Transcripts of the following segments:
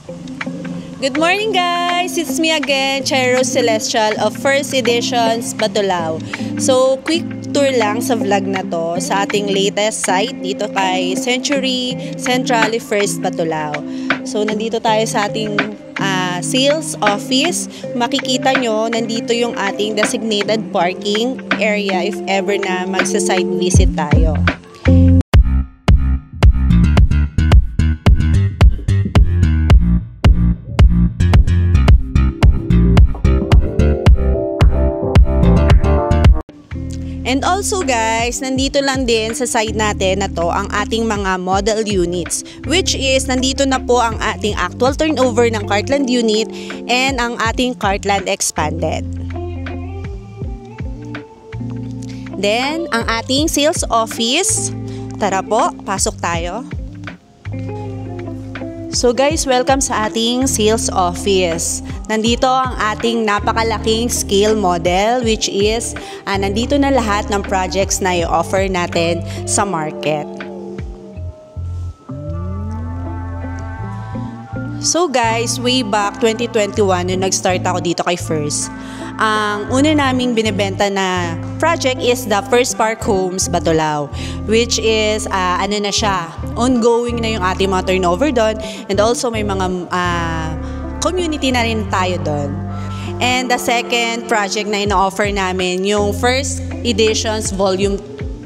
Good morning guys! It's me again, Chairo Celestial of First Editions Batulao. So, quick tour lang sa vlog na to sa ating latest site dito kay Century Centrale First Batulao. So, nandito tayo sa ating sales office. Makikita nyo, nandito yung ating designated parking area if ever na magsa-site visit tayo. And also guys, nandito lang din sa side natin na to ang ating mga model units, which is nandito na po ang ating actual turnover ng Cartland unit and ang ating Cartland expanded. Then, ang ating sales office. Tara po, pasok tayo. So guys, welcome sa ating sales office. Nandito ang ating napakalaking scale model, which is nandito na lahat ng projects na i-offer natin sa market. So guys, way back 2021 nung nag-start ako dito kay First, ang una naming binibenta na project is the First Park Homes Batulao, which is na siya, ongoing na yung ating mga turnover doon, and also may mga community na rin tayo doon. And the second project na ino-offer namin, yung First Editions Volume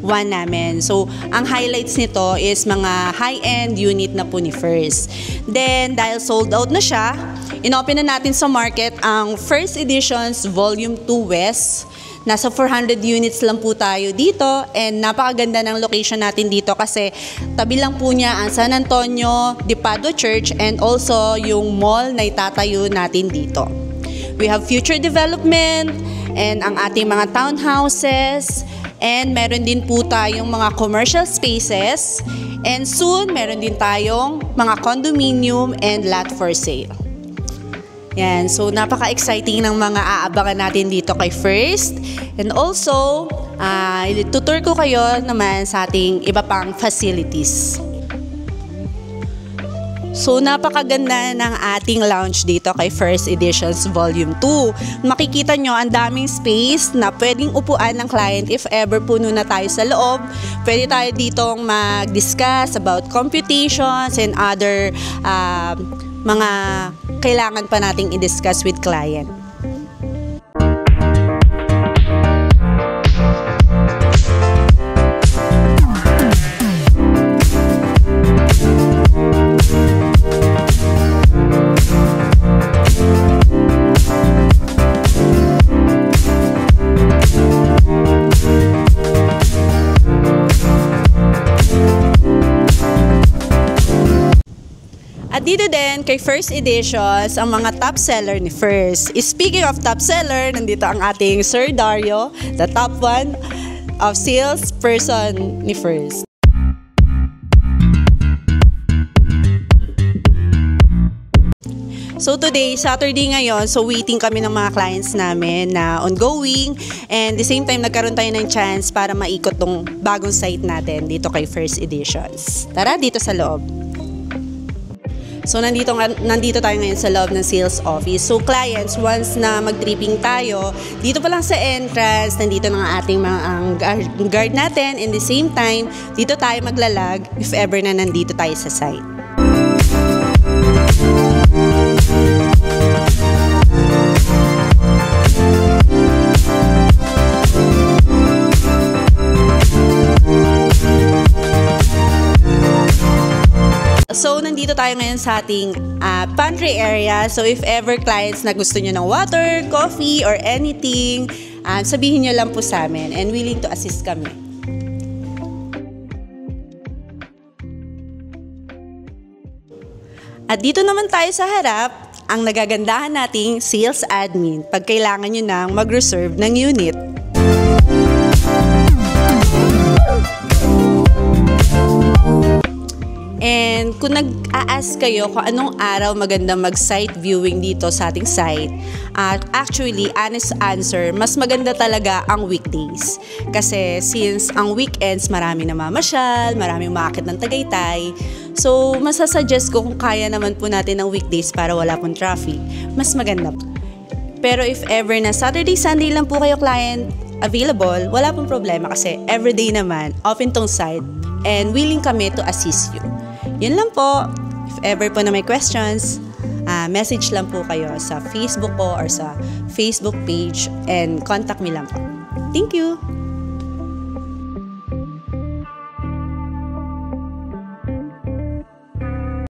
1 namin. So, ang highlights nito is mga high-end unit na po ni First. Then, dahil sold out na siya, in-open na natin sa market ang First Editions Volume 2 West. Nasa 400 units lang po tayo dito, and napakaganda ng location natin dito kasi tabi lang po niya ang San Antonio de Padua Church and also yung mall na itatayo natin dito. We have future development and ang ating mga townhouses, and meron din po tayong mga commercial spaces, and soon meron din tayong mga condominium and lot for sale. Yan, so napaka-exciting ng mga aabangan natin dito kay First. And also, tutur ko kayo naman sa ating iba pang facilities. So, napakaganda ng ating lounge dito kay First Editions Volume 2. Makikita nyo, ang daming space na pwedeng upuan ng client if ever puno na tayo sa loob. Pwede tayo ditong mag-discuss about computations and other mga kailangan pa nating i-discuss with client. At dito din, kay First Editions, ang mga top seller ni First. Speaking of top seller, nandito ang ating Sir Dario, the top one of sales person ni First. So today, Saturday ngayon, so waiting kami ng mga clients namin na ongoing, and the same time nagkaroon tayo ng chance para maikot tong bagong site natin dito kay First Editions. Tara, dito sa loob. So, nandito tayo ngayon sa loob ng sales office. So, clients, once na mag-tripping tayo, dito pa lang sa entrance, nandito na ang ating mga guard natin. And the same time, dito tayo maglalag if ever na nandito tayo sa site. So, nandito tayo ngayon sa ating pantry area. So, if ever clients na gusto nyo ng water, coffee, or anything, sabihin nyo lang po sa amin, and willing to assist kami. At dito naman tayo sa harap, ang nagagandahan nating sales admin pag kailangan nyo nang mag-reserve ng unit. And kung nag-a-ask kayo kung anong araw maganda mag-site viewing dito sa ating site, actually, honest answer, mas maganda talaga ang weekdays. Kasi since ang weekends, marami namamasyal, maraming umaakit ng Tagaytay. So, masasuggest ko kung kaya naman po natin ng weekdays para wala pong traffic, mas maganda po. Pero if ever na Saturday, Sunday lang po kayo client available, wala pong problema kasi everyday naman, open tong site and willing kami to assist you. Yun lang po. If ever po na may questions, message lang po kayo sa Facebook ko or sa Facebook page and contact me lang po. Thank you!